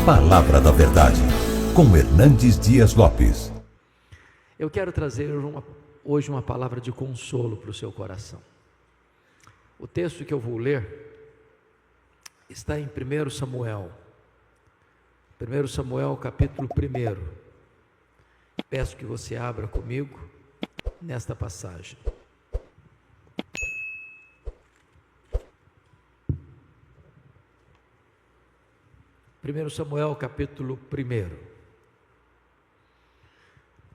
Palavra da Verdade, com Hernandes Dias Lopes. Eu quero trazer hoje uma palavra de consolo para o seu coração. O texto que eu vou ler está em 1 Samuel. 1 Samuel capítulo 1. Peço que você abra comigo nesta passagem. Primeiro Samuel capítulo 1.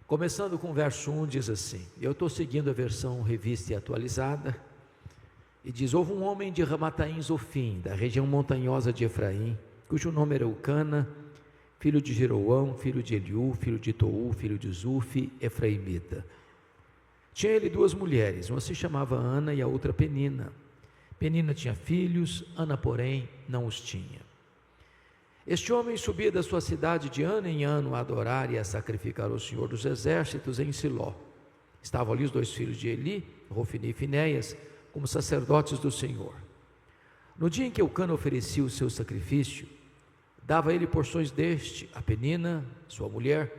Começando com o verso 1, diz assim, eu estou seguindo a versão revista e atualizada, e diz, houve um homem de Ramataim Zofim, da região montanhosa de Efraim, cujo nome era Eucana, filho de Jeroão, filho de Eliú, filho de Tou, filho de Zufi, efraimita. Tinha ele duas mulheres, uma se chamava Ana e a outra Penina. Penina tinha filhos, Ana, porém, não os tinha. Este homem subia da sua cidade de ano em ano a adorar e a sacrificar ao Senhor dos Exércitos em Siló. Estavam ali os dois filhos de Eli, Rofni e Finéias, como sacerdotes do Senhor. No dia em que Eucana oferecia o seu sacrifício, dava ele porções deste a Penina, sua mulher,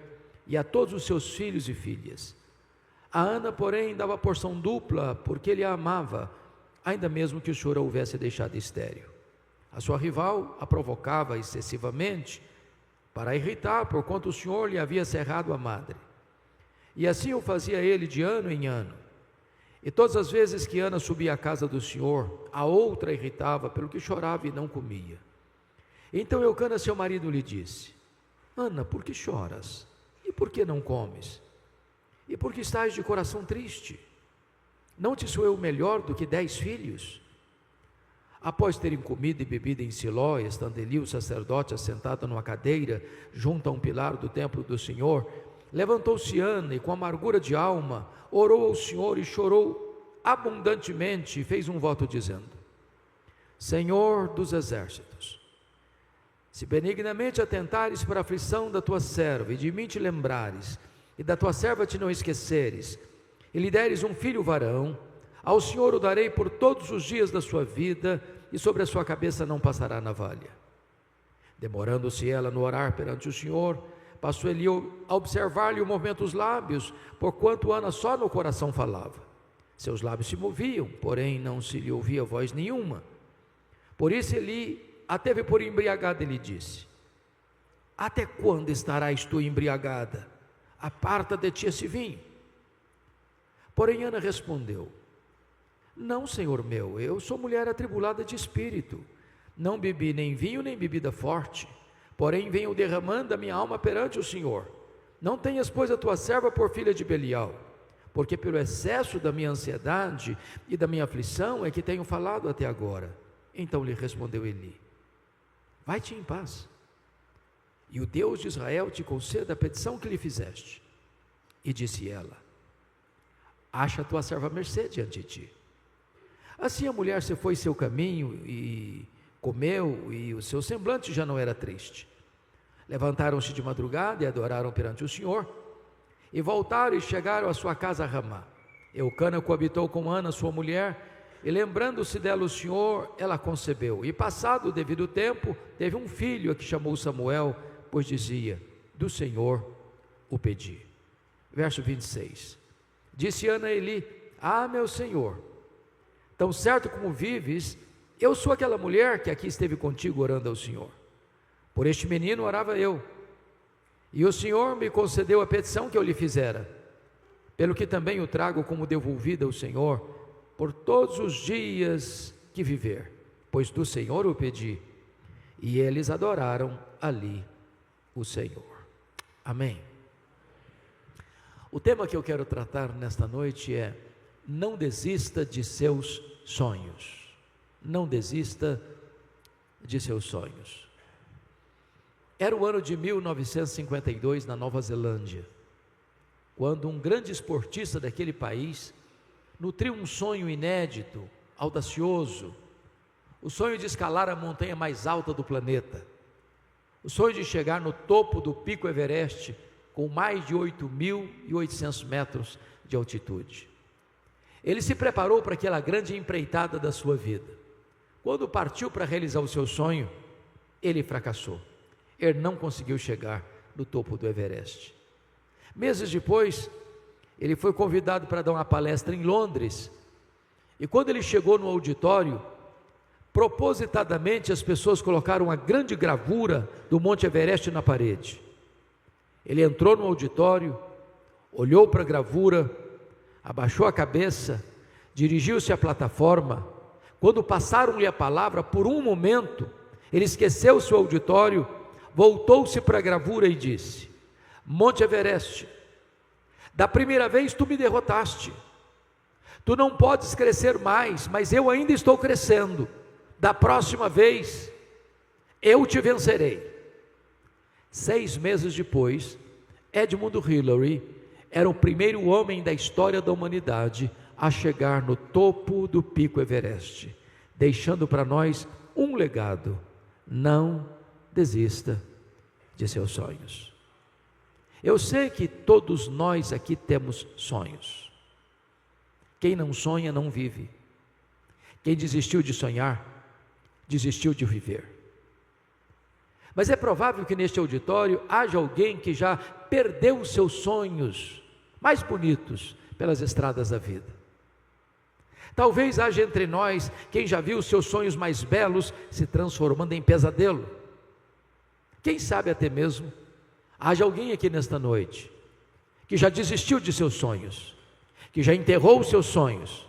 e a todos os seus filhos e filhas. A Ana, porém, dava porção dupla, porque ele a amava, ainda mesmo que o Senhor a houvesse deixado estéril. A sua rival a provocava excessivamente para irritar, porquanto o Senhor lhe havia cerrado a madre. E assim o fazia ele de ano em ano. E todas as vezes que Ana subia à casa do Senhor, a outra irritava, pelo que chorava e não comia. Então Eucana, seu marido, lhe disse, Ana, por que choras? E por que não comes? E por que estás de coração triste? Não te sou eu melhor do que 10 filhos? Após terem comido e bebido em Siló, estando Eli, o sacerdote, assentado numa cadeira, junto a um pilar do templo do Senhor, levantou-se Ana e com amargura de alma, orou ao Senhor e chorou abundantemente e fez um voto dizendo, Senhor dos exércitos, se benignamente atentares para a aflição da tua serva e de mim te lembrares, e da tua serva te não esqueceres, e lhe deres um filho varão, ao Senhor o darei por todos os dias da sua vida, e sobre a sua cabeça não passará navalha. Demorando-se ela no orar perante o Senhor, passou Eli a observar-lhe o movimento dos lábios, porquanto Ana só no coração falava. Seus lábios se moviam, porém não se lhe ouvia voz nenhuma. Por isso Eli a teve por embriagada e lhe disse, até quando estarás tu embriagada? Aparta de ti esse vinho. Porém Ana respondeu, não, Senhor meu, eu sou mulher atribulada de espírito, não bebi nem vinho nem bebida forte, porém venho derramando a minha alma perante o Senhor. Não tenhas, pois, a tua serva por filha de Belial, porque pelo excesso da minha ansiedade e da minha aflição é que tenho falado até agora. Então lhe respondeu Eli, vai-te em paz, e o Deus de Israel te conceda a petição que lhe fizeste. E disse ela, acha a tua serva mercê diante de ti. Assim a mulher se foi seu caminho e comeu, e o seu semblante já não era triste. Levantaram-se de madrugada e adoraram perante o Senhor, e voltaram e chegaram à sua casa a Ramá. Eucana coabitou com Ana, sua mulher, e lembrando-se dela o Senhor, ela concebeu, e passado o devido tempo, teve um filho a que chamou Samuel, pois dizia, do Senhor o pedi. Verso 26, disse Ana a Eli, meu Senhor, tão certo como vives, eu sou aquela mulher que aqui esteve contigo orando ao Senhor. Por este menino orava eu, e o Senhor me concedeu a petição que eu lhe fizera, pelo que também o trago como devolvida ao Senhor, por todos os dias que viver, pois do Senhor o pedi. E eles adoraram ali o Senhor. Amém. O tema que eu quero tratar nesta noite é, não desista de seus sonhos. Não desista de seus sonhos. Era o ano de 1952 na Nova Zelândia, quando um grande esportista daquele país nutriu um sonho inédito, audacioso, o sonho de escalar a montanha mais alta do planeta, o sonho de chegar no topo do Pico Everest com mais de 8.800 metros de altitude. Ele se preparou para aquela grande empreitada da sua vida. Quando partiu para realizar o seu sonho, ele fracassou. ele não conseguiu chegar no topo do Everest. Meses depois, ele foi convidado para dar uma palestra em Londres, e quando ele chegou no auditório, propositadamente as pessoas colocaram uma grande gravura do Monte Everest na parede. Ele entrou no auditório, olhou para a gravura, abaixou a cabeça, dirigiu-se à plataforma. Quando passaram-lhe a palavra, por um momento, ele esqueceu o seu auditório, voltou-se para a gravura e disse: Monte Everest, da primeira vez tu me derrotaste, tu não podes crescer mais, mas eu ainda estou crescendo, da próxima vez eu te vencerei. 6 meses depois, Edmund Hillary era o primeiro homem da história da humanidade a chegar no topo do pico Everest, deixando para nós um legado: não desista de seus sonhos. Eu sei que todos nós aqui temos sonhos. Quem não sonha não vive. Quem desistiu de sonhar, desistiu de viver. Mas é provável que neste auditório haja alguém que já perdeu os seus sonhos mais bonitos pelas estradas da vida. Talvez haja entre nós quem já viu os seus sonhos mais belos se transformando em pesadelo. Quem sabe até mesmo haja alguém aqui nesta noite que já desistiu de seus sonhos, que já enterrou os seus sonhos,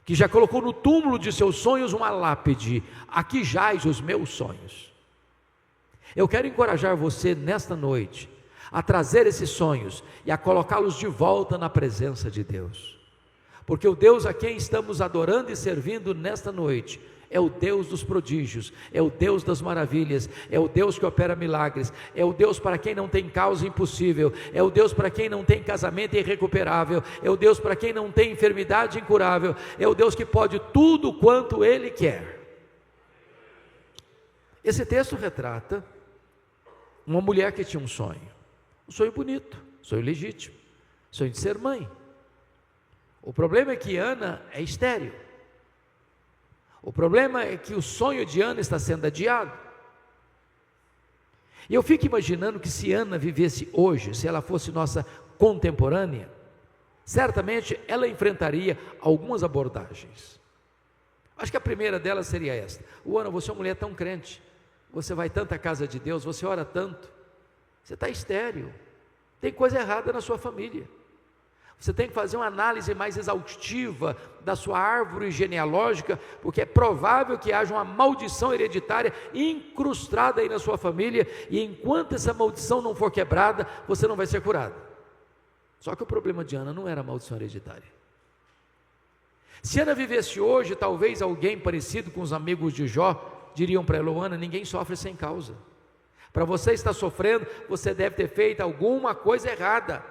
que já colocou no túmulo de seus sonhos uma lápide: aqui jaz os meus sonhos. Eu quero encorajar você nesta noite a trazer esses sonhos e a colocá-los de volta na presença de Deus, porque o Deus a quem estamos adorando e servindo nesta noite é o Deus dos prodígios, é o Deus das maravilhas, é o Deus que opera milagres, é o Deus para quem não tem causa impossível, é o Deus para quem não tem casamento irrecuperável, é o Deus para quem não tem enfermidade incurável, é o Deus que pode tudo quanto Ele quer. Esse texto retrata uma mulher que tinha um sonho bonito, um sonho legítimo, um sonho de ser mãe. O problema é que Ana é estéril. O problema é que o sonho de Ana está sendo adiado. E eu fico imaginando que se Ana vivesse hoje, se ela fosse nossa contemporânea, certamente ela enfrentaria algumas abordagens. Acho que a primeira delas seria esta: Ana, você é uma mulher tão crente, você vai tanto à casa de Deus, você ora tanto, você está estéril, tem coisa errada na sua família. Você tem que fazer uma análise mais exaustiva da sua árvore genealógica, porque é provável que haja uma maldição hereditária incrustada aí na sua família, e enquanto essa maldição não for quebrada, você não vai ser curado. Só que o problema de Ana não era a maldição hereditária. Se Ana vivesse hoje, talvez alguém parecido com os amigos de Jó diriam para ela: Ana, ninguém sofre sem causa. Para você estar sofrendo, você deve ter feito alguma coisa errada.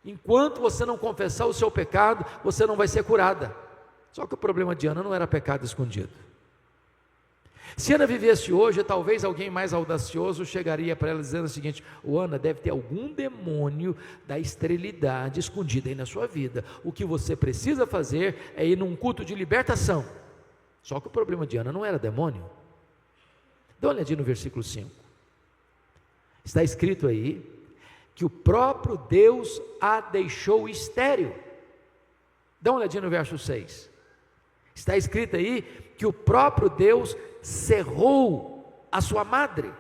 Enquanto você não confessar o seu pecado, você não vai ser curada. Só que o problema de Ana não era pecado escondido. Se Ana vivesse hoje, talvez alguém mais audacioso chegaria para ela dizendo o seguinte: Ana, deve ter algum demônio da esterilidade escondido aí na sua vida. O que você precisa fazer é ir num culto de libertação. Só que o problema de Ana não era demônio. Dá uma olhadinha no versículo 5. Está escrito aí que o próprio Deus a deixou estéril. Dá uma olhadinha no verso 6. Está escrito aí que o próprio Deus cerrou a sua madre,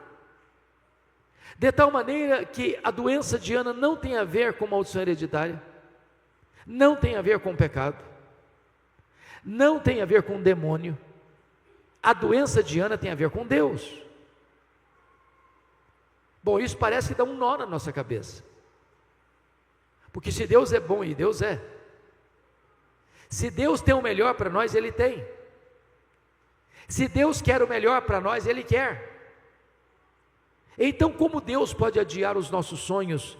de tal maneira que a doença de Ana não tem a ver com maldição hereditária, não tem a ver com pecado, não tem a ver com demônio. A doença de Ana tem a ver com Deus. Bom, isso parece que dá um nó na nossa cabeça, porque se Deus é bom, e Deus é, se Deus tem o melhor para nós, Ele tem. Se Deus quer o melhor para nós, Ele quer. Então, como Deus pode adiar os nossos sonhos,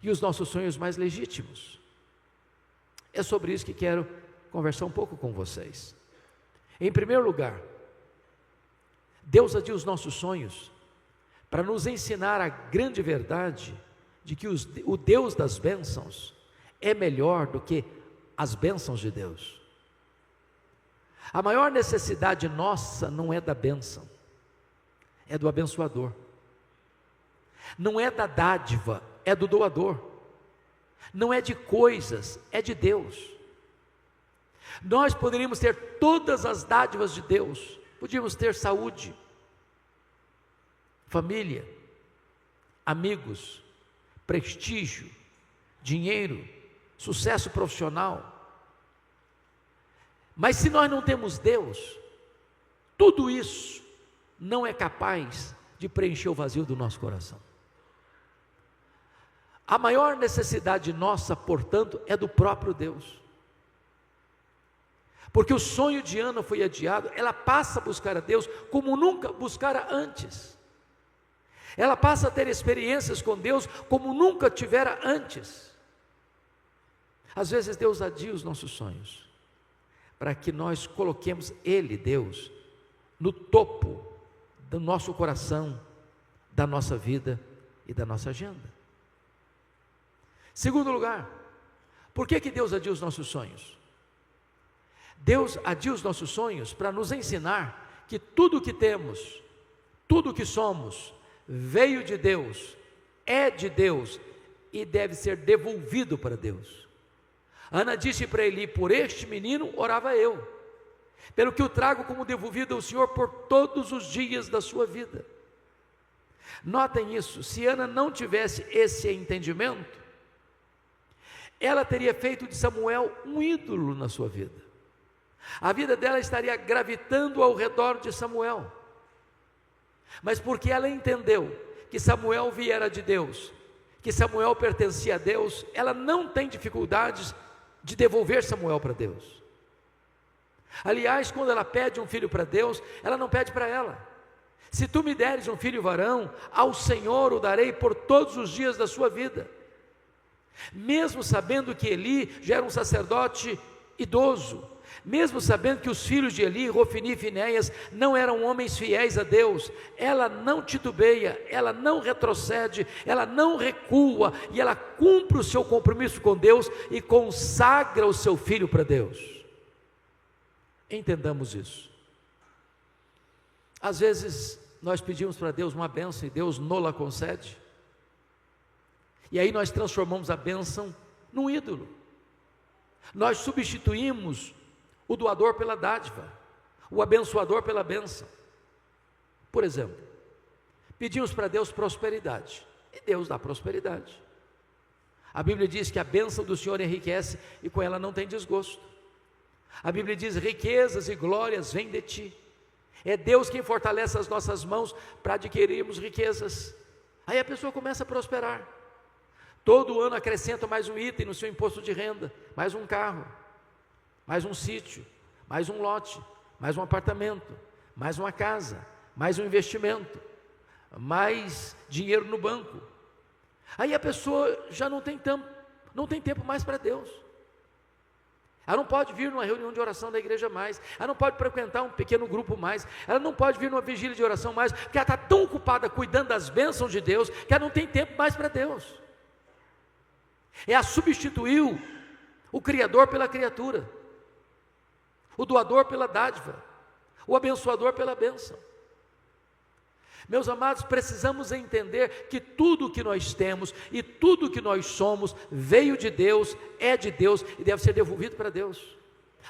e os nossos sonhos mais legítimos? É sobre isso que quero conversar um pouco com vocês. Em primeiro lugar, Deus adia os nossos sonhos para nos ensinar a grande verdade de que o Deus das bênçãos é melhor do que as bênçãos de Deus. A maior necessidade nossa não é da bênção, é do abençoador. Não é da dádiva, é do doador. Não é de coisas, é de Deus. Nós poderíamos ter todas as dádivas de Deus, podíamos ter saúde, família, amigos, prestígio, dinheiro, sucesso profissional. Mas se nós não temos Deus, tudo isso não é capaz de preencher o vazio do nosso coração. A maior necessidade nossa, portanto, é do próprio Deus. Porque o sonho de Ana foi adiado, ela passa a buscar a Deus como nunca buscara antes. Ela passa a ter experiências com Deus como nunca tivera antes. Às vezes Deus adia os nossos sonhos, para que nós coloquemos Ele, Deus, no topo do nosso coração, da nossa vida e da nossa agenda. Segundo lugar, por que Deus adia os nossos sonhos? Deus adia os nossos sonhos para nos ensinar que tudo o que temos, tudo o que somos, veio de Deus, é de Deus e deve ser devolvido para Deus. Ana disse para Eli: por este menino orava eu, pelo que o trago como devolvido ao Senhor por todos os dias da sua vida. Notem isso, se Ana não tivesse esse entendimento, ela teria feito de Samuel um ídolo na sua vida. A vida dela estaria gravitando ao redor de Samuel. Mas porque ela entendeu que Samuel viera de Deus, que Samuel pertencia a Deus, ela não tem dificuldades de devolver Samuel para Deus. Aliás, quando ela pede um filho para Deus, ela não pede para ela. Se tu me deres um filho varão, ao Senhor o darei por todos os dias da sua vida. Mesmo sabendo que Eli já era um sacerdote idoso, mesmo sabendo que os filhos de Eli, Rofini e Finéias, não eram homens fiéis a Deus, ela não titubeia, ela não retrocede, ela não recua, e ela cumpre o seu compromisso com Deus e consagra o seu filho para Deus. Entendamos isso. Às vezes nós pedimos para Deus uma bênção e Deus não a concede, e aí nós transformamos a bênção num ídolo. Nós substituímos o doador pela dádiva, o abençoador pela bênção. Por exemplo, pedimos para Deus prosperidade, e Deus dá prosperidade. A Bíblia diz que a bênção do Senhor enriquece e com ela não tem desgosto. A Bíblia diz: riquezas e glórias vêm de ti. É Deus quem fortalece as nossas mãos para adquirirmos riquezas. Aí a pessoa começa a prosperar. Todo ano acrescenta mais um item no seu imposto de renda, mais um carro, mais um sítio, mais um lote, mais um apartamento, mais uma casa, mais um investimento, mais dinheiro no banco. Aí a pessoa já não tem tempo mais para Deus. Ela não pode vir numa reunião de oração da igreja mais, ela não pode frequentar um pequeno grupo mais, ela não pode vir numa vigília de oração mais, porque ela está tão ocupada cuidando das bênçãos de Deus, que ela não tem tempo mais para Deus. Ela substituiu o Criador pela criatura, o doador pela dádiva, o abençoador pela bênção. Meus amados, precisamos entender que tudo o que nós temos e tudo o que nós somos veio de Deus, é de Deus e deve ser devolvido para Deus.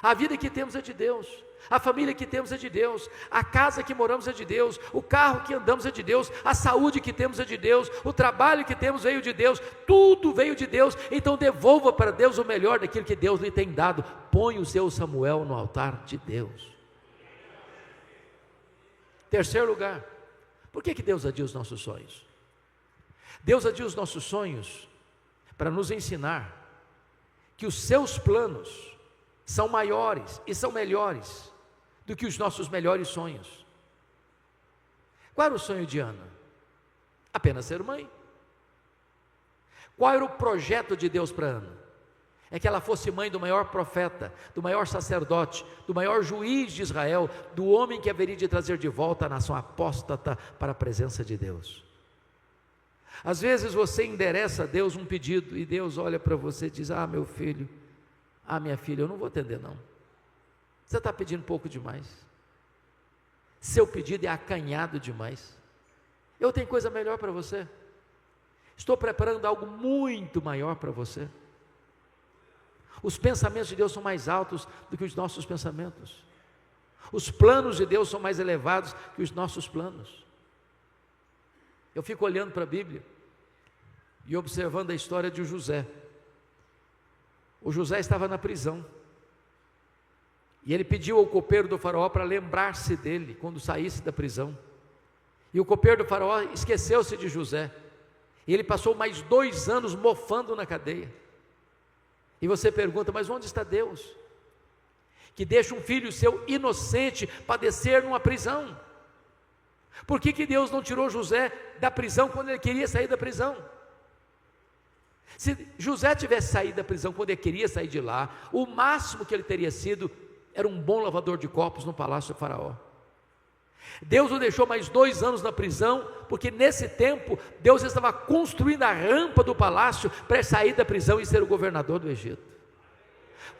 A vida que temos é de Deus, a família que temos é de Deus, a casa que moramos é de Deus, o carro que andamos é de Deus, a saúde que temos é de Deus, o trabalho que temos veio de Deus, tudo veio de Deus. Então devolva para Deus o melhor daquilo que Deus lhe tem dado. Põe o seu Samuel no altar de Deus. Terceiro lugar, por que Deus adia os nossos sonhos? Deus adia os nossos sonhos para nos ensinar que os seus planos são maiores e são melhores do que os nossos melhores sonhos. Qual era o sonho de Ana? Apenas ser mãe. Qual era o projeto de Deus para Ana? É que ela fosse mãe do maior profeta, do maior sacerdote, do maior juiz de Israel, do homem que haveria de trazer de volta a nação apóstata para a presença de Deus. Às vezes você endereça a Deus um pedido e Deus olha para você e diz: ah, meu filho, ah, minha filha, eu não vou atender não, você está pedindo pouco demais, seu pedido é acanhado demais, Eu tenho coisa melhor para você. Estou preparando algo muito maior para você. Os pensamentos de Deus são mais altos do que os nossos pensamentos. Os planos de Deus são mais elevados que os nossos planos. Eu fico olhando para a Bíblia e observando a história de José. O José estava na prisão. E ele pediu ao copeiro do faraó para lembrar-se dele quando saísse da prisão. E o copeiro do faraó esqueceu-se de José. E ele passou mais 2 anos mofando na cadeia. E você pergunta, mas onde está Deus? Que deixa um filho seu inocente padecer numa prisão. Por que Deus não tirou José da prisão quando ele queria sair da prisão? Se José tivesse saído da prisão quando ele queria sair de lá, o máximo que ele teria sido era um bom lavador de copos no palácio do faraó. Deus o deixou mais 2 anos na prisão, porque nesse tempo Deus estava construindo a rampa do palácio para sair da prisão e ser o governador do Egito.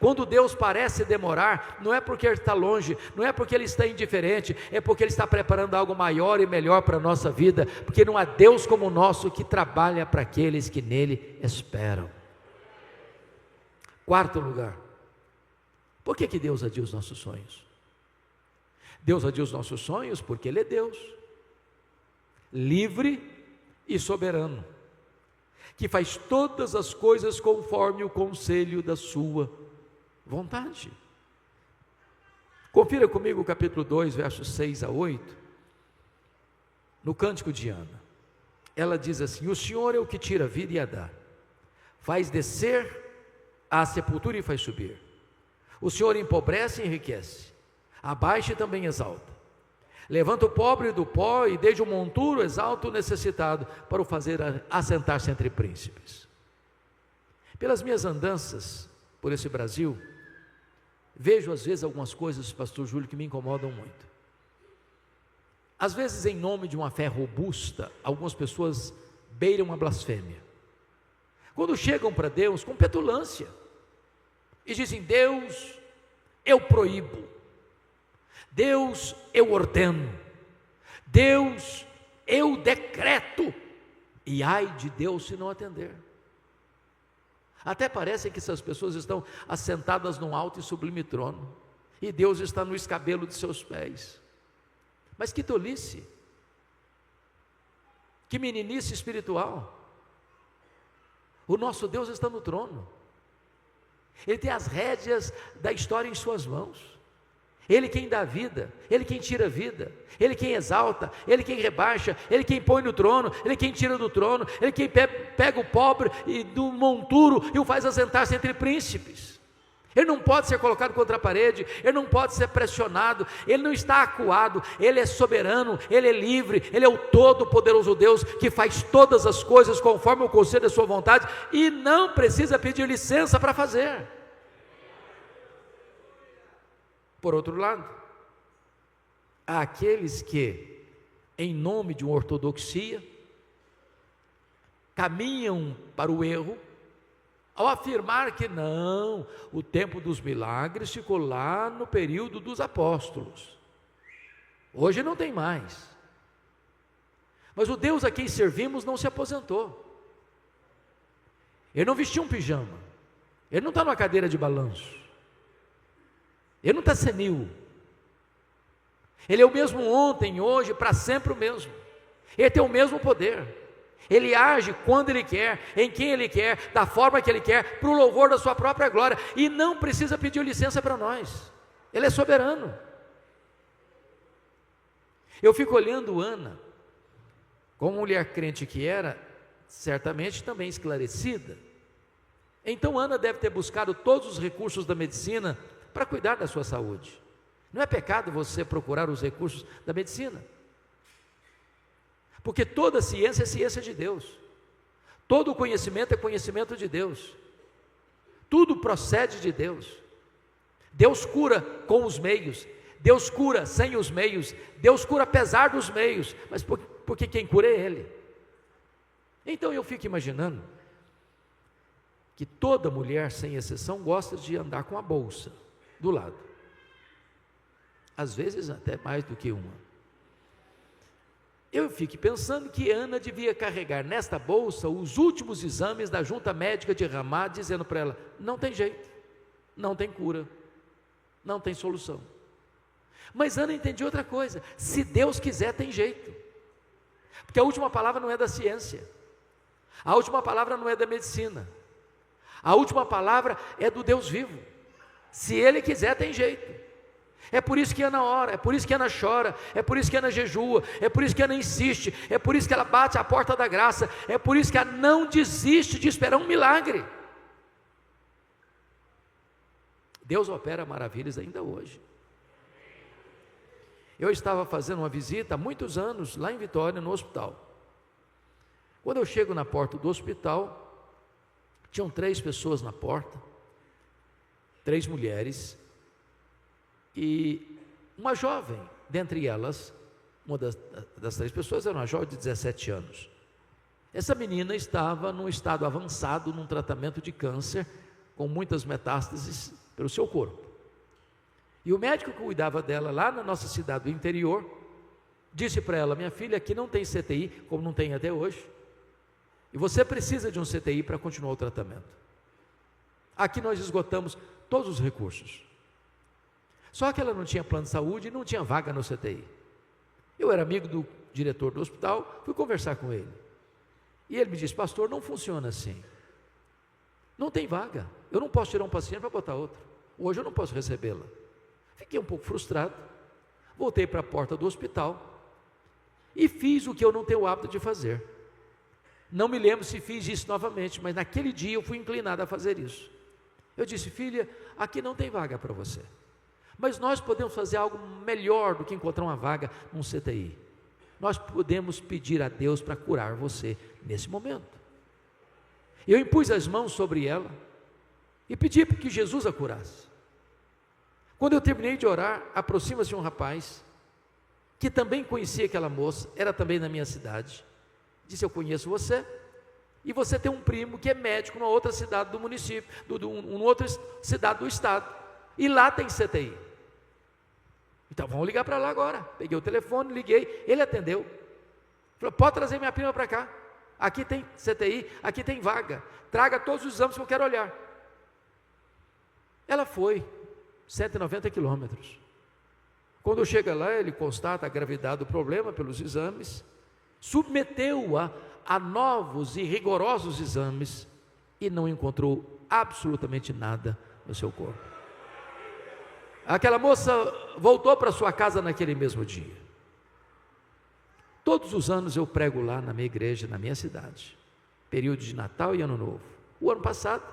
Quando Deus parece demorar, não é porque Ele está longe, não é porque Ele está indiferente, é porque Ele está preparando algo maior e melhor para a nossa vida, porque não há Deus como o nosso que trabalha para aqueles que nele esperam. 4º lugar, por que Deus adia os nossos sonhos? Deus adia os nossos sonhos porque Ele é Deus, livre e soberano, que faz todas as coisas conforme o conselho da sua vontade. Confira comigo o capítulo 2, versos 6 a 8, no Cântico de Ana. Ela diz assim: o Senhor é o que tira a vida e a dá, faz descer à sepultura e faz subir. O Senhor empobrece e enriquece, abaixa e também exalta. Levanta o pobre do pó e desde o monturo exalta o necessitado, para o fazer assentar-se entre príncipes. Pelas minhas andanças por esse Brasil, vejo às vezes algumas coisas, pastor Júlio, que me incomodam muito. Às vezes, em nome de uma fé robusta, algumas pessoas beiram a blasfêmia. Quando chegam para Deus com petulância e dizem: Deus, eu proíbo, Deus, eu ordeno, Deus, eu decreto, e ai de Deus se não atender. Até parece que essas pessoas estão assentadas num alto e sublime trono, e Deus está no escabelo de seus pés. Mas que tolice, que meninice espiritual. O nosso Deus está no trono, Ele tem as rédeas da história em suas mãos. Ele quem dá vida, Ele quem tira a vida, Ele quem exalta, Ele quem rebaixa, Ele quem põe no trono, Ele quem tira do trono, Ele quem pega o pobre e do monturo e o faz assentar-se entre príncipes. Ele não pode ser colocado contra a parede, Ele não pode ser pressionado, Ele não está acuado, Ele é soberano, Ele é livre, Ele é o todo-poderoso Deus, que faz todas as coisas conforme o conselho da sua vontade, e não precisa pedir licença para fazer. Por outro lado, há aqueles que, em nome de uma ortodoxia, caminham para o erro, ao afirmar que não, o tempo dos milagres ficou lá no período dos apóstolos, hoje não tem mais. Mas o Deus a quem servimos não se aposentou, Ele não vestiu um pijama, Ele não está numa cadeira de balanço, Ele não está senil, Ele é o mesmo ontem, hoje, para sempre o mesmo. Ele tem o mesmo poder, Ele age quando Ele quer, em quem Ele quer, da forma que Ele quer, para o louvor da sua própria glória, e não precisa pedir licença para nós. Ele é soberano. Eu fico olhando Ana, como mulher crente que era, certamente também esclarecida. Então Ana deve ter buscado todos os recursos da medicina para cuidar da sua saúde. Não é pecado você procurar os recursos da medicina, porque toda ciência é ciência de Deus, todo conhecimento é conhecimento de Deus, tudo procede de Deus. Deus cura com os meios, Deus cura sem os meios, Deus cura apesar dos meios, mas porque quem cura é Ele. Então eu fico imaginando que toda mulher, sem exceção, gosta de andar com a bolsa do lado, às vezes até mais do que uma. Eu fiquei pensando que Ana devia carregar nesta bolsa os últimos exames da junta médica de Ramá, dizendo para ela: não tem jeito, não tem cura, não tem solução. Mas Ana entendia outra coisa: se Deus quiser, tem jeito, porque a última palavra não é da ciência, a última palavra não é da medicina, a última palavra é do Deus vivo. Se Ele quiser, tem jeito. É por isso que Ana ora, é por isso que Ana chora, é por isso que Ana jejua, é por isso que Ana insiste, é por isso que ela bate a porta da graça, é por isso que ela não desiste de esperar um milagre. Deus opera maravilhas ainda hoje. Eu estava fazendo uma visita há muitos anos lá em Vitória, no hospital. Quando eu chego na porta do hospital, tinham 3 pessoas na porta, 3 mulheres, e uma jovem, dentre elas, uma das 3 pessoas era uma jovem de 17 anos. Essa menina estava num estado avançado, num tratamento de câncer, com muitas metástases pelo seu corpo. E o médico que cuidava dela lá na nossa cidade do interior, disse para ela: minha filha, aqui não tem CTI, como não tem até hoje, e você precisa de um CTI para continuar o tratamento. Aqui nós esgotamos todos os recursos. Só que ela não tinha plano de saúde e não tinha vaga no CTI. Eu era amigo do diretor do hospital, fui conversar com ele. E ele me disse: pastor, não funciona assim. Não tem vaga. Eu não posso tirar um paciente para botar outro. Hoje eu não posso recebê-la. Fiquei um pouco frustrado. Voltei para a porta do hospital e fiz o que eu não tenho o hábito de fazer. Não me lembro se fiz isso novamente, mas naquele dia eu fui inclinado a fazer isso. Eu disse: filha, aqui não tem vaga para você, mas nós podemos fazer algo melhor do que encontrar uma vaga num CTI. Nós podemos pedir a Deus para curar você nesse momento. Eu impus as mãos sobre ela e pedi para que Jesus a curasse. Quando eu terminei de orar, aproxima-se um rapaz que também conhecia aquela moça, era também da minha cidade. Disse: eu conheço você, e você tem um primo que é médico numa outra cidade do município, numa outra cidade do estado, e lá tem CTI. Então vamos ligar para lá agora. Peguei o telefone, liguei, ele atendeu. Falou: pode trazer minha prima para cá, aqui tem CTI, aqui tem vaga, traga todos os exames que eu quero olhar. Ela foi 190 quilômetros. Quando chega lá, ele constata a gravidade do problema pelos exames, submeteu-a a novos e rigorosos exames e não encontrou absolutamente nada no seu corpo. Aquela moça voltou para sua casa naquele mesmo dia. Todos os anos eu prego lá na minha igreja, na minha cidade, período de Natal e Ano Novo. O ano passado,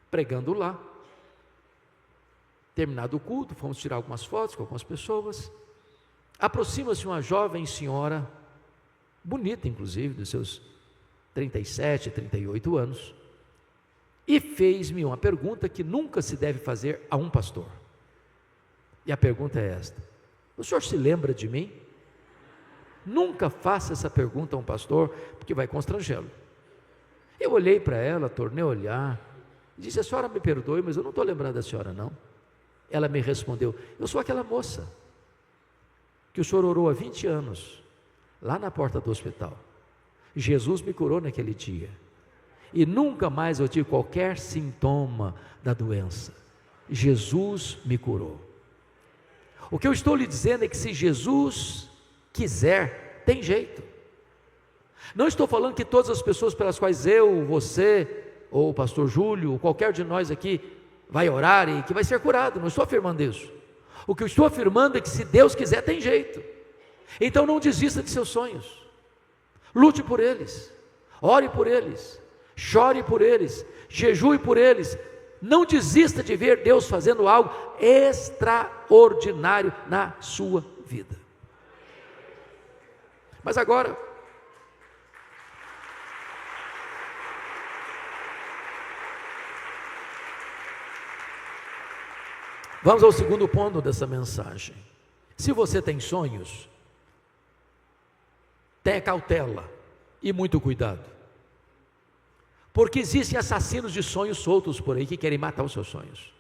pregando lá, terminado o culto, fomos tirar algumas fotos com algumas pessoas. Aproxima-se uma jovem senhora, bonita inclusive, dos seus 37, 38 anos, e fez-me uma pergunta que nunca se deve fazer a um pastor. E a pergunta é esta: o senhor se lembra de mim? Nunca faça essa pergunta a um pastor, porque vai constrangê-lo. Eu olhei para ela, tornei a olhar, e disse: a senhora me perdoe, mas eu não estou lembrando da senhora não. Ela me respondeu: eu sou aquela moça que o senhor orou há 20 anos, lá na porta do hospital. Jesus me curou naquele dia, e nunca mais eu tive qualquer sintoma da doença. Jesus me curou. O que eu estou lhe dizendo é que se Jesus quiser, tem jeito. Não estou falando que todas as pessoas pelas quais eu, você, ou o pastor Júlio, ou qualquer de nós aqui vai orar e que vai ser curado, não estou afirmando isso. O que eu estou afirmando é que se Deus quiser, tem jeito. Então não desista de seus sonhos, lute por eles, ore por eles, chore por eles, jejue por eles. Não desista de ver Deus fazendo algo extraordinário na sua vida. Mas agora, vamos ao segundo ponto dessa mensagem. Se você tem sonhos, tenha cautela e muito cuidado, porque existem assassinos de sonhos soltos por aí que querem matar os seus sonhos.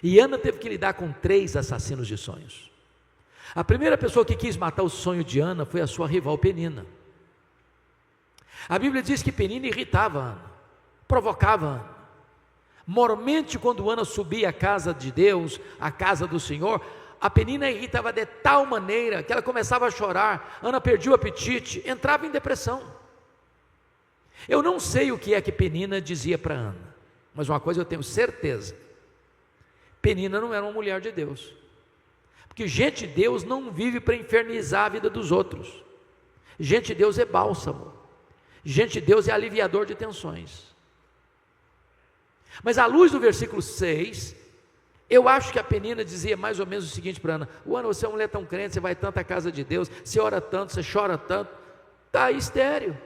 E Ana teve que lidar com 3 assassinos de sonhos. A primeira pessoa que quis matar o sonho de Ana foi a sua rival Penina. A Bíblia diz que Penina irritava Ana, provocava Ana. Mormente, quando Ana subia à casa de Deus, à casa do Senhor, a Penina irritava de tal maneira que ela começava a chorar. Ana perdia o apetite, entrava em depressão. Eu não sei o que é que Penina dizia para Ana, mas uma coisa eu tenho certeza: Penina não era uma mulher de Deus, porque gente de Deus não vive para infernizar a vida dos outros. Gente de Deus é bálsamo, gente de Deus é aliviador de tensões. Mas à luz do versículo 6, eu acho que a Penina dizia mais ou menos o seguinte para Ana: Ana, você é uma mulher tão crente, você vai tanto à casa de Deus, você ora tanto, você chora tanto, está aí estéril.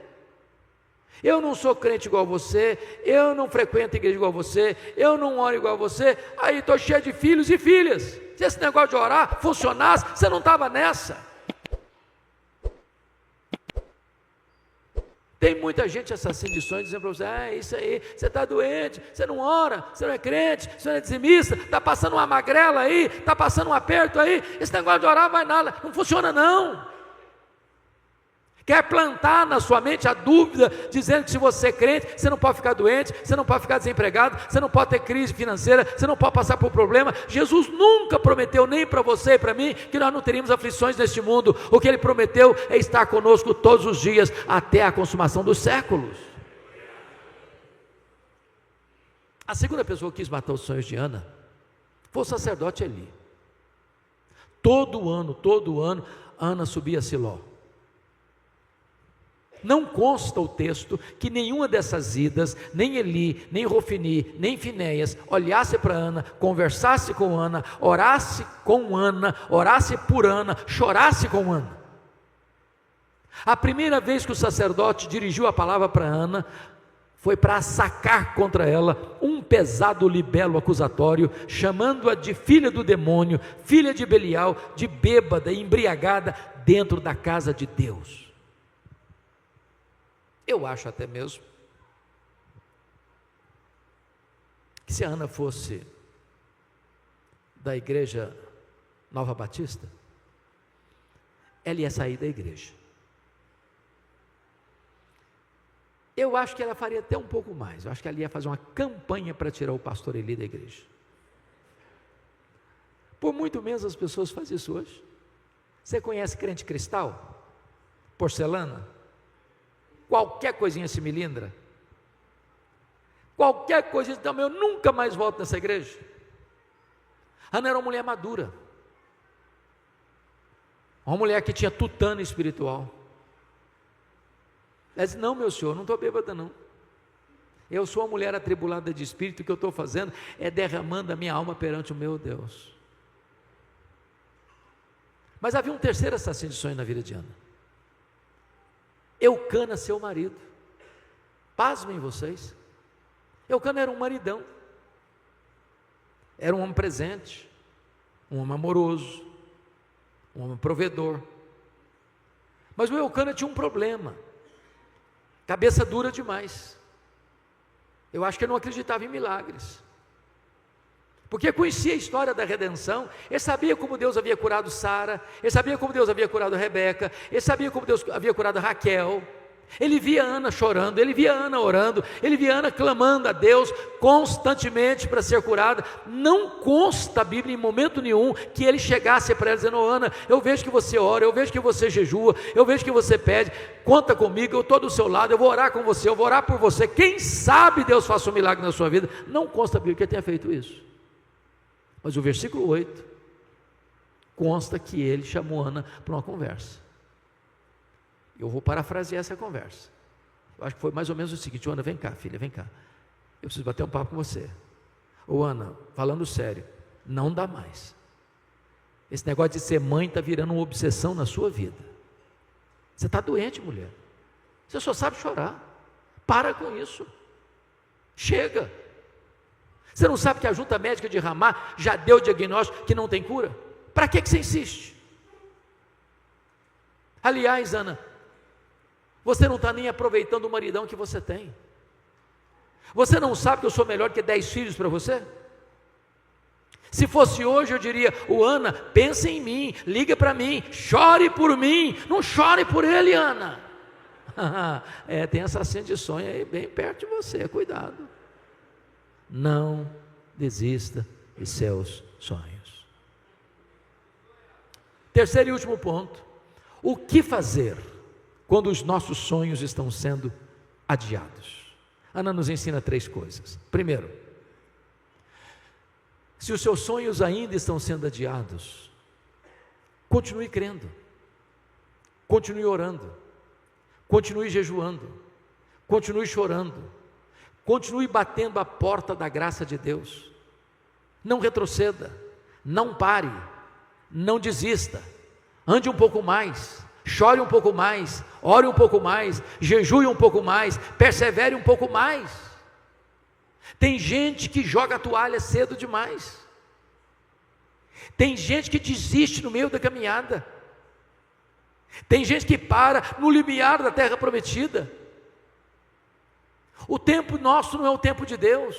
Eu não sou crente igual você, eu não frequento a igreja igual você, eu não oro igual você, aí estou cheio de filhos e filhas. Se esse negócio de orar funcionasse, você não estava nessa. Tem muita gente assassina de sonhos dizendo para você: isso aí, você está doente, você não ora, você não é crente, você não é dizimista, está passando uma magrela aí, está passando um aperto aí, esse negócio de orar vai nada, não funciona não. Quer plantar na sua mente a dúvida, dizendo que se você é crente, você não pode ficar doente, você não pode ficar desempregado, você não pode ter crise financeira, você não pode passar por problema. Jesus nunca prometeu, nem para você e para mim, que nós não teríamos aflições neste mundo. O que Ele prometeu é estar conosco todos os dias, até a consumação dos séculos. A segunda pessoa que quis matar os sonhos de Ana foi o sacerdote Eli. Todo ano, Ana subia a Siló. Não consta o texto que nenhuma dessas idas, nem Eli, nem Rofini, nem Finéias, olhasse para Ana, conversasse com Ana, orasse com Ana, orasse por Ana, chorasse com Ana. A primeira vez que o sacerdote dirigiu a palavra para Ana, foi para sacar contra ela um pesado libelo acusatório, chamando-a de filha do demônio, filha de Belial, de bêbada e embriagada dentro da casa de Deus. Eu acho até mesmo que se a Ana fosse da igreja Nova Batista, ela ia sair da igreja. Eu acho que ela faria até um pouco mais. Eu acho que ela ia fazer uma campanha para tirar o pastor Eli da igreja. Por muito menos as pessoas fazem isso hoje. Você conhece crente cristal? Porcelana? Qualquer coisinha se melindra, qualquer coisinha, então eu nunca mais volto nessa igreja. Ana era uma mulher madura, uma mulher que tinha tutano espiritual. Ela disse: não, meu senhor, não estou bêbada não, eu sou uma mulher atribulada de espírito, o que eu estou fazendo é derramando a minha alma perante o meu Deus. Mas havia um terceiro assassino de sonho na vida de Ana: Eucana, seu marido. Pasmem vocês, Eucana era um maridão, era um homem presente, um homem amoroso, um homem provedor. Mas o Eucana tinha um problema: cabeça dura demais. Eu acho que ele não acreditava em milagres, porque conhecia a história da redenção. Ele sabia como Deus havia curado Sara, ele sabia como Deus havia curado Rebeca, ele sabia como Deus havia curado Raquel. Ele via Ana chorando, ele via Ana orando, ele via Ana clamando a Deus constantemente para ser curada. Não consta a Bíblia em momento nenhum que ele chegasse para ela dizendo: oh, Ana, eu vejo que você ora, eu vejo que você jejua, eu vejo que você pede, conta comigo, eu estou do seu lado, eu vou orar com você, eu vou orar por você, quem sabe Deus faça um milagre na sua vida. Não consta a Bíblia que ele tenha feito isso. Mas o versículo 8 consta que ele chamou Ana para uma conversa. Eu vou parafrasear essa conversa. Eu acho que foi mais ou menos o seguinte: Ana, vem cá, filha, vem cá, eu preciso bater um papo com você. Ô Ana, falando sério, não dá mais. Esse negócio de ser mãe está virando uma obsessão na sua vida. Você está doente, mulher, você só sabe chorar. Para com isso, chega. Você não sabe que a junta médica de Ramá já deu o diagnóstico que não tem cura? Para que você insiste? Aliás, Ana, você não está nem aproveitando o maridão que você tem. Você não sabe que eu sou melhor que 10 filhos para você? Se fosse hoje eu diria: ô Ana, pensa em mim, liga para mim, chore por mim, não chore por ele, Ana. Tem assassino de sonho aí bem perto de você, cuidado. Não desista de seus sonhos. Terceiro e último ponto: o que fazer quando os nossos sonhos estão sendo adiados? Ana nos ensina 3 coisas. Primeiro, se os seus sonhos ainda estão sendo adiados, continue crendo, continue orando, continue jejuando, continue chorando, continue batendo a porta da graça de Deus. Não retroceda, não pare, não desista, ande um pouco mais, chore um pouco mais, ore um pouco mais, jejue um pouco mais, persevere um pouco mais. Tem gente que joga a toalha cedo demais, tem gente que desiste no meio da caminhada, tem gente que para no limiar da terra prometida. O tempo nosso não é o tempo de Deus.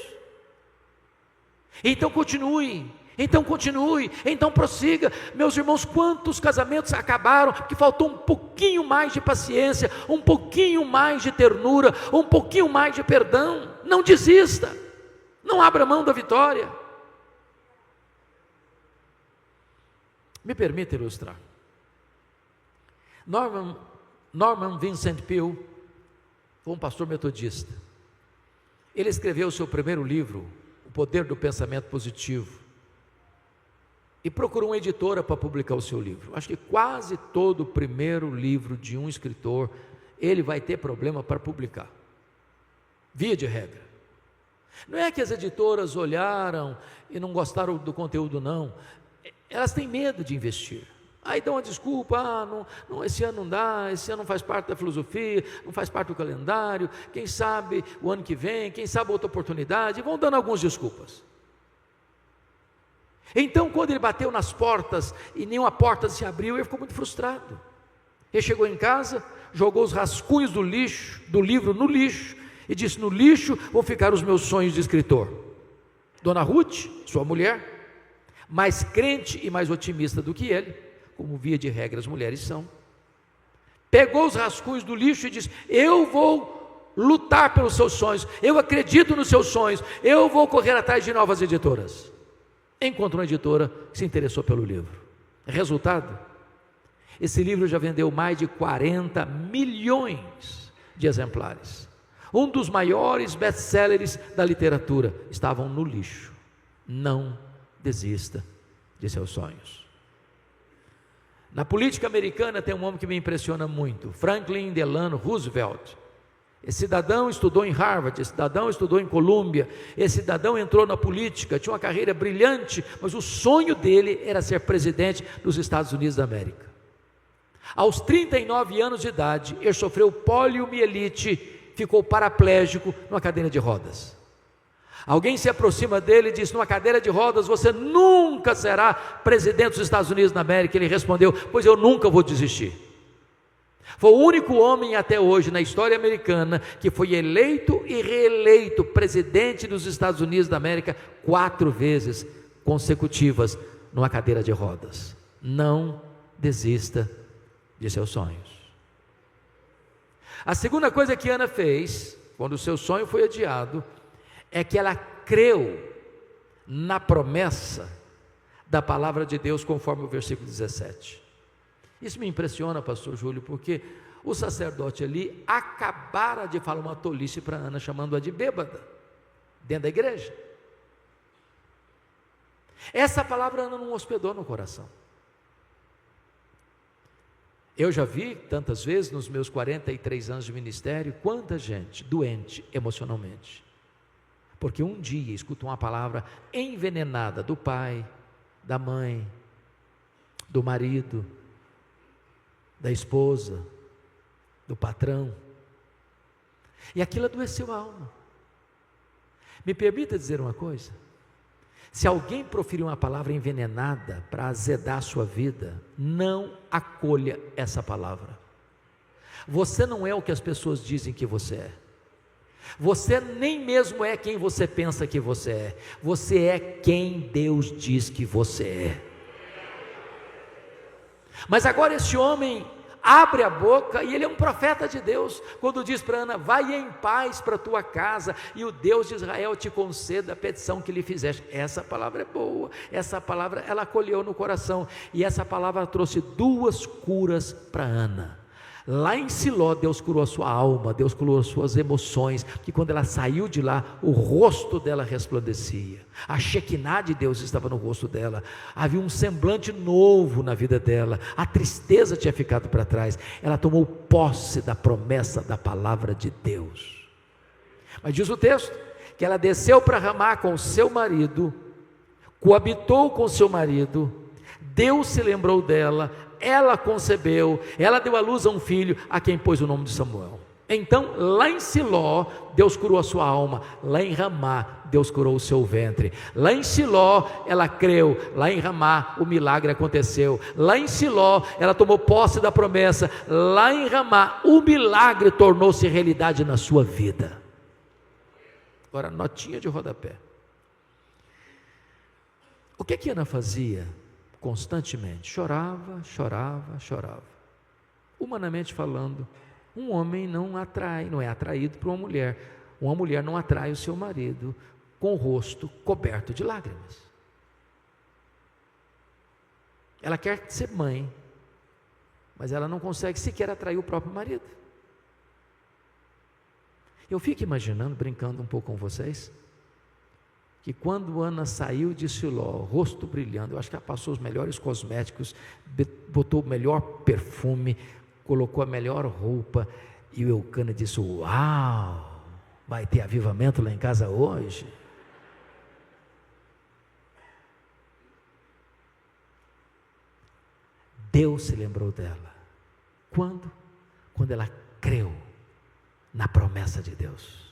Então continue, então prossiga. Meus irmãos, quantos casamentos acabaram porque faltou um pouquinho mais de paciência, um pouquinho mais de ternura, um pouquinho mais de perdão. Não desista, não abra mão da vitória. Me permita ilustrar. Norman Vincent Peale foi um pastor metodista. Ele escreveu o seu primeiro livro, O Poder do Pensamento Positivo, e procurou uma editora para publicar o seu livro. Acho que quase todo o primeiro livro de um escritor, ele vai ter problema para publicar, via de regra. Não é que as editoras olharam e não gostaram do conteúdo, não. Elas têm medo de investir. Aí dão uma desculpa: não, esse ano não dá, esse ano não faz parte da filosofia, não faz parte do calendário, quem sabe o ano que vem, quem sabe outra oportunidade, e vão dando algumas desculpas. Então, quando ele bateu nas portas e nenhuma porta se abriu, ele ficou muito frustrado. Ele chegou em casa, jogou os rascunhos do livro no lixo, e disse: no lixo vão ficar os meus sonhos de escritor. Dona Ruth, sua mulher, mais crente e mais otimista do que ele, como via de regra as mulheres são, pegou os rascunhos do lixo e disse: eu vou lutar pelos seus sonhos, eu acredito nos seus sonhos, eu vou correr atrás de novas editoras. Encontrou uma editora que se interessou pelo livro. Resultado: esse livro já vendeu mais de 40 milhões de exemplares. Um dos maiores best-sellers da literatura. Estavam no lixo. Não desista de seus sonhos. Na política americana tem um homem que me impressiona muito, Franklin Delano Roosevelt. Esse cidadão estudou em Harvard, esse cidadão estudou em Columbia, esse cidadão entrou na política, tinha uma carreira brilhante, mas o sonho dele era ser presidente dos Estados Unidos da América. Aos 39 anos de idade, ele sofreu poliomielite, ficou paraplégico numa cadeira de rodas. Alguém se aproxima dele e diz: numa cadeira de rodas você nunca será presidente dos Estados Unidos da América. Ele respondeu: pois eu nunca vou desistir. Foi o único homem até hoje na história americana que foi eleito e reeleito presidente dos Estados Unidos da América 4 vezes consecutivas numa cadeira de rodas. Não desista de seus sonhos. A segunda coisa que Ana fez, quando o seu sonho foi adiado, é que ela creu na promessa da palavra de Deus, conforme o versículo 17. Isso me impressiona, pastor Júlio, porque o sacerdote ali acabara de falar uma tolice para Ana, chamando-a de bêbada, dentro da igreja. Essa palavra Ana não hospedou no coração. Eu já vi tantas vezes nos meus 43 anos de ministério, quanta gente doente emocionalmente, porque um dia escutou uma palavra envenenada do pai, da mãe, do marido, da esposa, do patrão, e aquilo adoeceu a alma. Me permita dizer uma coisa: se alguém proferir uma palavra envenenada para azedar a sua vida, não acolha essa palavra. Você não é o que as pessoas dizem que você é. Você nem mesmo é quem você pensa que você é quem Deus diz que você é. Mas agora esse homem abre a boca, e ele é um profeta de Deus, quando diz para Ana: vai em paz para a tua casa, e o Deus de Israel te conceda a petição que lhe fizeste. Essa palavra é boa, essa palavra ela acolheu no coração, e essa palavra trouxe 2 curas para Ana. Lá em Siló, Deus curou a sua alma, Deus curou as suas emoções, que quando ela saiu de lá, o rosto dela resplandecia, a Shekinah de Deus estava no rosto dela, havia um semblante novo na vida dela, a tristeza tinha ficado para trás, ela tomou posse da promessa da palavra de Deus. Mas diz o texto, que ela desceu para Ramá com seu marido, coabitou com seu marido, Deus se lembrou dela, ela concebeu, ela deu à luz a um filho, a quem pôs o nome de Samuel. Então, lá em Siló, Deus curou a sua alma, lá em Ramá, Deus curou o seu ventre. Lá em Siló, ela creu, lá em Ramá, o milagre aconteceu. Lá em Siló, ela tomou posse da promessa, lá em Ramá, o milagre tornou-se realidade na sua vida. Agora, notinha de rodapé. O que Ana fazia? Constantemente, chorava. Humanamente falando, um homem não é atraído por uma mulher não atrai o seu marido com o rosto coberto de lágrimas. Ela quer ser mãe, mas ela não consegue sequer atrair o próprio marido. Eu fico imaginando, brincando um pouco com vocês, que quando Ana saiu de Siló, rosto brilhando, eu acho que ela passou os melhores cosméticos, botou o melhor perfume, colocou a melhor roupa, e o Eucana disse: uau, vai ter avivamento lá em casa hoje? Deus se lembrou dela. Quando? Quando ela creu na promessa de Deus.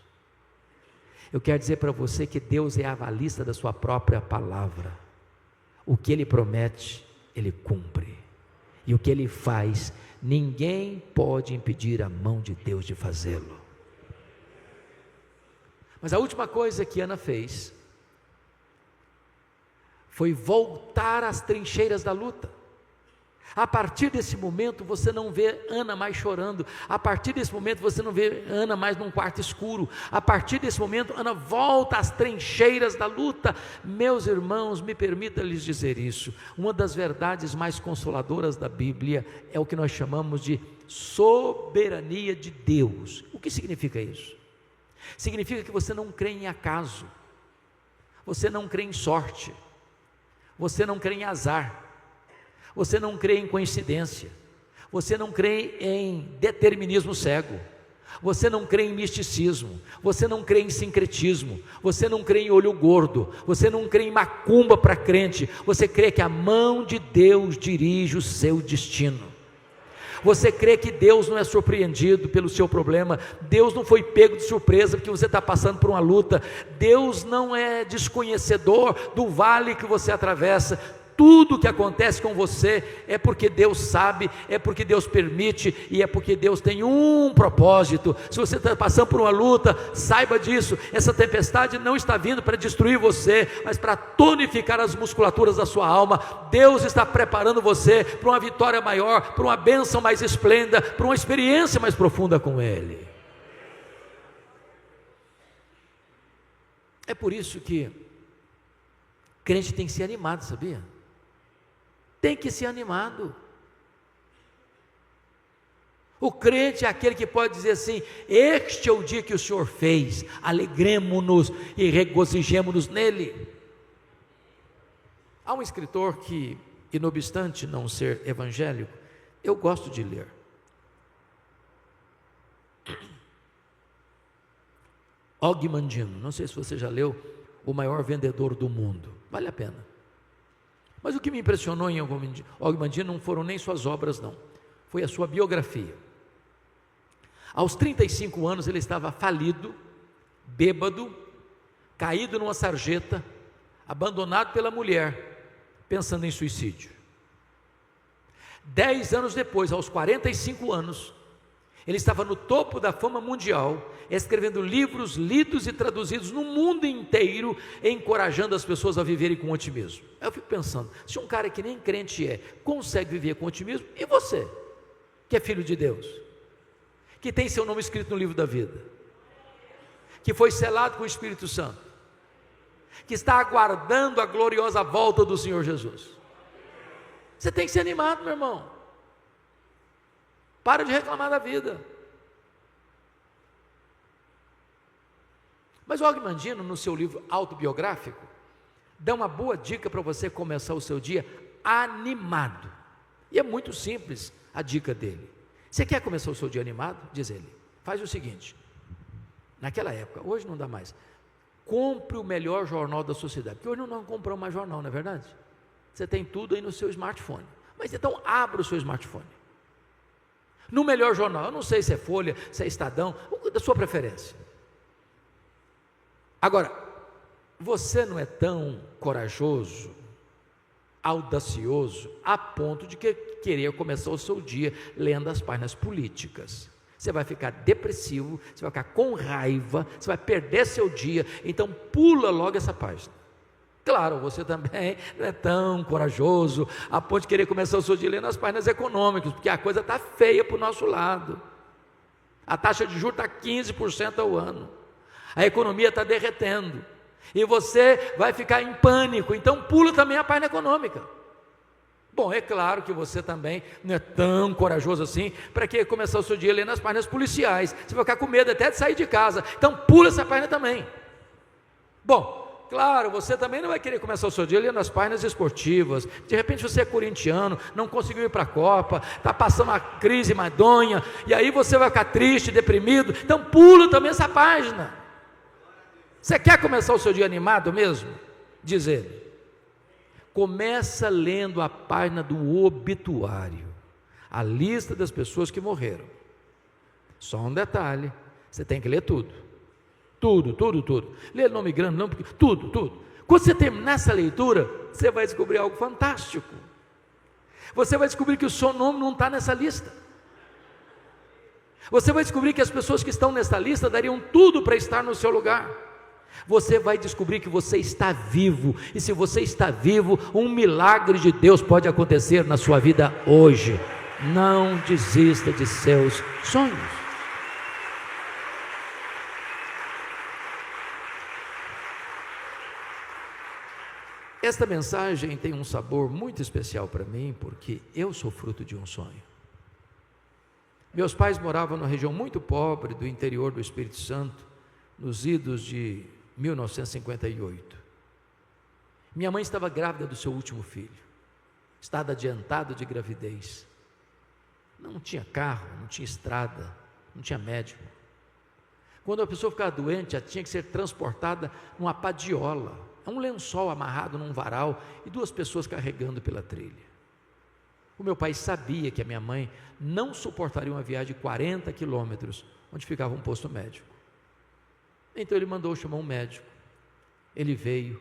Eu quero dizer para você que Deus é avalista da sua própria palavra. O que Ele promete, Ele cumpre. E o que Ele faz, ninguém pode impedir a mão de Deus de fazê-lo. Mas a última coisa que Ana fez foi voltar às trincheiras da luta. A partir desse momento você não vê Ana mais chorando, a partir desse momento você não vê Ana mais num quarto escuro, a partir desse momento Ana volta às trincheiras da luta. Meus irmãos, me permita lhes dizer isso, uma das verdades mais consoladoras da Bíblia é o que nós chamamos de soberania de Deus. O que significa isso? Significa que você não crê em acaso, você não crê em sorte, você não crê em azar, você não crê em coincidência, você não crê em determinismo cego, você não crê em misticismo, você não crê em sincretismo, você não crê em olho gordo, você não crê em macumba para crente, você crê que a mão de Deus dirige o seu destino. Você crê que Deus não é surpreendido pelo seu problema, Deus não foi pego de surpresa porque você está passando por uma luta, Deus não é desconhecedor do vale que você atravessa. Tudo que acontece com você é porque Deus sabe, é porque Deus permite e é porque Deus tem um propósito. Se você está passando por uma luta, saiba disso, essa tempestade não está vindo para destruir você, mas para tonificar as musculaturas da sua alma. Deus está preparando você para uma vitória maior, para uma bênção mais esplêndida, para uma experiência mais profunda com Ele. É por isso que crente tem que ser animado, sabia? Tem que ser animado. O crente é aquele que pode dizer assim: este é o dia que o Senhor fez, alegremo-nos e regozijemo-nos nele. Há um escritor que, e não obstante não ser evangélico, eu gosto de ler. Og Mandino, não sei se você já leu O Maior Vendedor do Mundo, vale a pena. Mas o que me impressionou em Og Mandino não foram nem suas obras não, foi a sua biografia. Aos 35 anos ele estava falido, bêbado, caído numa sarjeta, abandonado pela mulher, pensando em suicídio. 10 anos depois, aos 45 anos, Ele estava no topo da fama mundial, escrevendo livros lidos e traduzidos no mundo inteiro, encorajando as pessoas a viverem com otimismo. Aí eu fico pensando, se um cara que nem crente consegue viver com otimismo, e você, que é filho de Deus, que tem seu nome escrito no livro da vida, que foi selado com o Espírito Santo, que está aguardando a gloriosa volta do Senhor Jesus? Você tem que ser animado, meu irmão. Para de reclamar da vida. Mas o Og Mandino, no seu livro autobiográfico, dá uma boa dica para você começar o seu dia animado. E é muito simples a dica dele. Você quer começar o seu dia animado? Diz ele, faz o seguinte, naquela época, hoje não dá mais, compre o melhor jornal da sociedade, porque hoje não compramos mais jornal, não é verdade? Você tem tudo aí no seu smartphone, mas então abra o seu smartphone, no melhor jornal, eu não sei se é Folha, se é Estadão, da sua preferência. Agora, você não é tão corajoso, audacioso, a ponto de querer começar o seu dia lendo as páginas políticas. Você vai ficar depressivo, você vai ficar com raiva, você vai perder seu dia, então pula logo essa página. Claro, você também não é tão corajoso a ponto de querer começar o seu dia lendo as páginas econômicas, porque a coisa está feia para o nosso lado. A taxa de juros está 15% ao ano, a economia está derretendo, e você vai ficar em pânico, então pula também a página econômica. Bom, é claro que você também não é tão corajoso assim para que começar o seu dia lendo as páginas policiais, você vai ficar com medo até de sair de casa, então pula essa página também. Bom, claro, você também não vai querer começar o seu dia lendo as páginas esportivas, de repente você é corintiano, não conseguiu ir para a Copa, está passando uma crise madonha, e aí você vai ficar triste, deprimido, então pula também essa página. Você quer começar o seu dia animado mesmo? Diz ele, começa lendo a página do obituário, a lista das pessoas que morreram. Só um detalhe, você tem que ler tudo. Tudo. Lê nome grande, não, porque tudo. Quando você terminar essa leitura, você vai descobrir algo fantástico. Você vai descobrir que o seu nome não está nessa lista. Você vai descobrir que as pessoas que estão nessa lista dariam tudo para estar no seu lugar. Você vai descobrir que você está vivo, e se você está vivo, um milagre de Deus pode acontecer na sua vida hoje. Não desista de seus sonhos. Esta mensagem tem um sabor muito especial para mim, porque eu sou fruto de um sonho. Meus pais moravam numa região muito pobre do interior do Espírito Santo, nos idos de 1958. Minha mãe estava grávida do seu último filho, estado adiantado de gravidez. Não tinha carro, não tinha estrada, não tinha médico. Quando a pessoa ficava doente, ela tinha que ser transportada numa padiola, um lençol amarrado num varal e duas pessoas carregando pela trilha. O meu pai sabia que a minha mãe não suportaria uma viagem de 40 quilômetros, onde ficava um posto médico. Então ele mandou chamar um médico. Ele veio,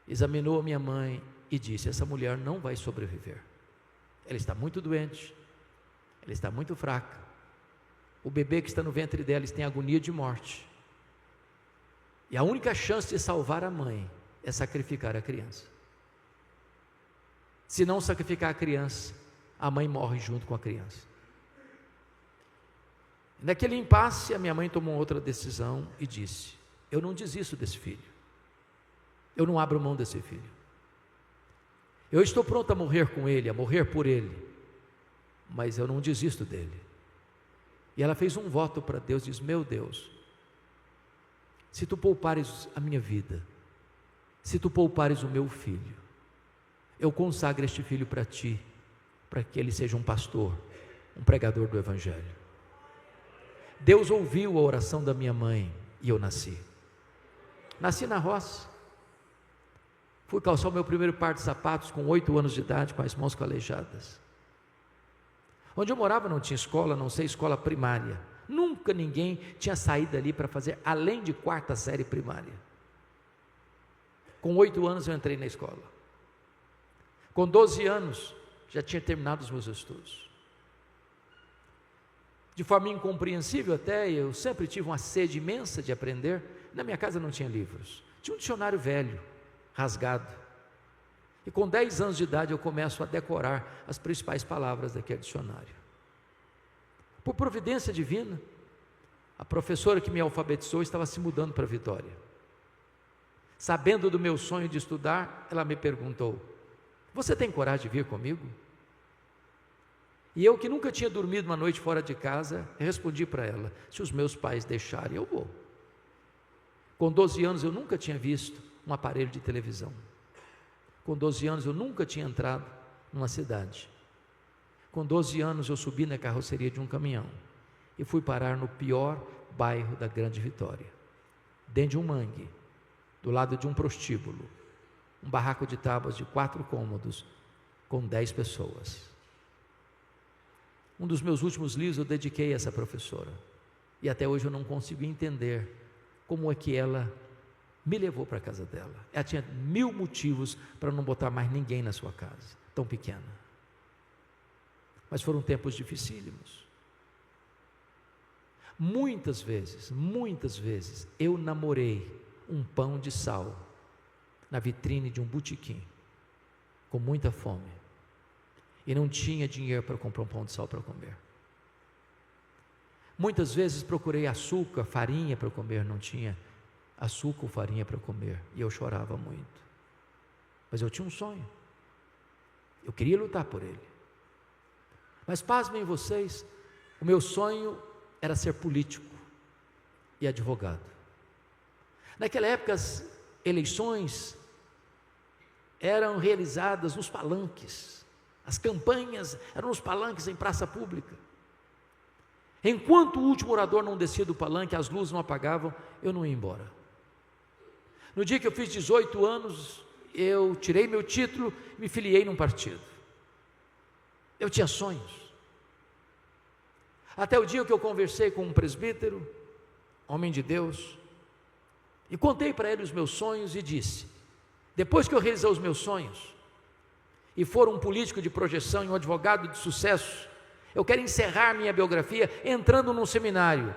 examinou a minha mãe e disse: essa mulher não vai sobreviver. Ela está muito doente, ela está muito fraca. O bebê que está no ventre dela tem agonia de morte. E a única chance de salvar a mãe é sacrificar a criança. Se não sacrificar a criança, a mãe morre junto com a criança. Naquele impasse, a minha mãe tomou outra decisão e disse: eu não desisto desse filho, eu não abro mão desse filho, eu estou pronto a morrer com ele, a morrer por ele, mas eu não desisto dele. E ela fez um voto para Deus, diz: meu Deus, se tu poupares a minha vida, se tu poupares o meu filho, eu consagro este filho para ti, para que ele seja um pastor, um pregador do Evangelho. Deus ouviu a oração da minha mãe e eu nasci na roça. Fui calçar o meu primeiro par de sapatos com 8 anos de idade, com as mãos calejadas. Onde eu morava não tinha escola, não sei, escola primária. Nunca ninguém tinha saído dali para fazer além de 4ª série primária. Com 8 anos eu entrei na escola. Com 12 anos já tinha terminado os meus estudos. De forma incompreensível até, eu sempre tive uma sede imensa de aprender. Na minha casa não tinha livros, tinha um dicionário velho, rasgado. E com 10 anos de idade eu começo a decorar as principais palavras daquele dicionário. Por providência divina, a professora que me alfabetizou estava se mudando para Vitória. Sabendo do meu sonho de estudar, ela me perguntou: você tem coragem de vir comigo? E eu, que nunca tinha dormido uma noite fora de casa, respondi para ela: se os meus pais deixarem, eu vou. Com 12 anos eu nunca tinha visto um aparelho de televisão. Com 12 anos eu nunca tinha entrado numa cidade. Com 12 anos eu subi na carroceria de um caminhão e fui parar no pior bairro da Grande Vitória, dentro de um mangue, do lado de um prostíbulo, um barraco de tábuas de 4 cômodos, com 10 pessoas. Um dos meus últimos livros eu dediquei a essa professora, e até hoje eu não consigo entender como é que ela me levou para a casa dela. Ela tinha 1000 motivos para não botar mais ninguém na sua casa, tão pequena. Mas foram tempos dificílimos. Muitas vezes, eu namorei um pão de sal na vitrine de um botequim, com muita fome, e não tinha dinheiro para comprar um pão de sal para comer. Muitas vezes procurei açúcar, farinha para comer, não tinha açúcar ou farinha para comer, e eu chorava muito. Mas eu tinha um sonho, eu queria lutar por ele. Mas pasmem vocês, o meu sonho era ser político e advogado. Naquela época as eleições eram realizadas nos palanques, as campanhas eram nos palanques em praça pública. Enquanto o último orador não descia do palanque, as luzes não apagavam, eu não ia embora. No dia que eu fiz 18 anos, eu tirei meu título e me filiei num partido. Eu tinha sonhos. Até o dia que eu conversei com um presbítero, homem de Deus, e contei para ele os meus sonhos e disse: depois que eu realizar os meus sonhos e for um político de projeção e um advogado de sucesso, eu quero encerrar minha biografia entrando num seminário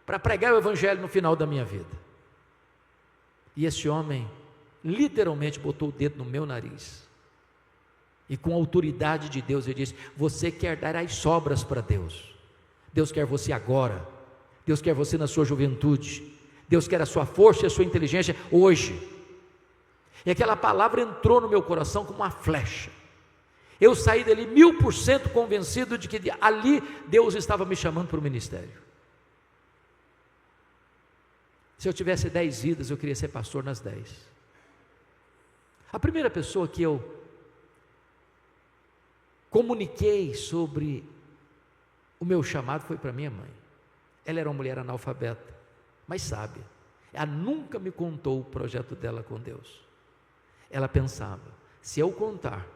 para pregar o evangelho no final da minha vida. E esse homem literalmente botou o dedo no meu nariz e com a autoridade de Deus ele disse: você quer dar as sobras para Deus. Deus quer você agora, Deus quer você na sua juventude, Deus quer a sua força e a sua inteligência hoje. E aquela palavra entrou no meu coração como uma flecha. Eu saí dali 1000% convencido de que ali Deus estava me chamando para o ministério. Se eu tivesse 10 vidas, eu queria ser pastor nas 10. A primeira pessoa que eu comuniquei sobre o meu chamado foi para minha mãe. Ela era uma mulher analfabeta, mas sábia. Ela nunca me contou o projeto dela com Deus. Ela pensava: se eu contar,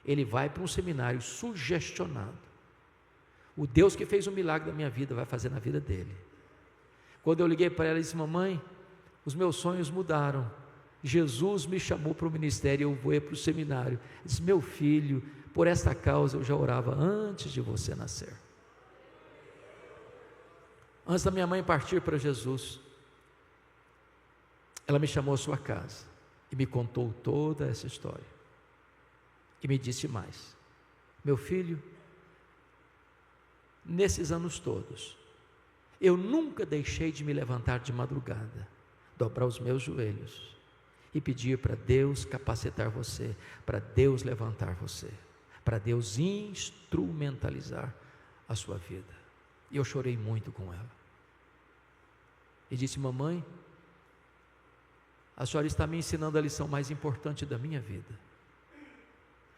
ele vai para um seminário sugestionado. O Deus que fez um milagre da minha vida vai fazer na vida dele. Quando eu liguei para ela e disse: mamãe, os meus sonhos mudaram, Jesus me chamou para o ministério, eu vou para o seminário. Eu disse: meu filho, por esta causa eu já orava antes de você nascer. Antes da minha mãe partir para Jesus, ela me chamou à sua casa e me contou toda essa história. E me disse mais: meu filho, nesses anos todos, eu nunca deixei de me levantar de madrugada, dobrar os meus joelhos e pedir para Deus capacitar você, para Deus levantar você, para Deus instrumentalizar a sua vida. E eu chorei muito com ela. E disse: mamãe, a senhora está me ensinando a lição mais importante da minha vida.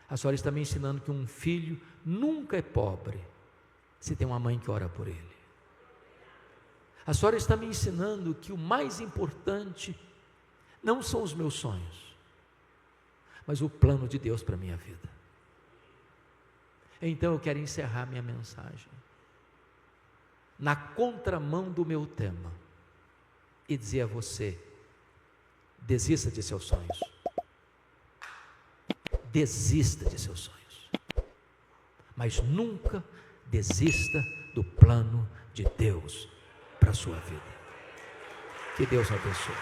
A senhora está me ensinando que um filho nunca é pobre se tem uma mãe que ora por ele. A senhora está me ensinando que o mais importante não são os meus sonhos, mas o plano de Deus para a minha vida. Então eu quero encerrar minha mensagem na contramão do meu tema e dizer a você: desista de seus sonhos. Desista de seus sonhos, mas nunca desista do plano de Deus para a sua vida. Que Deus abençoe.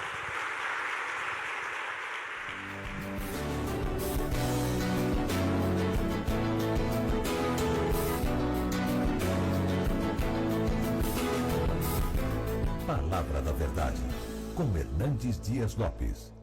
Palavra da Verdade, com Hernandes Dias Lopes.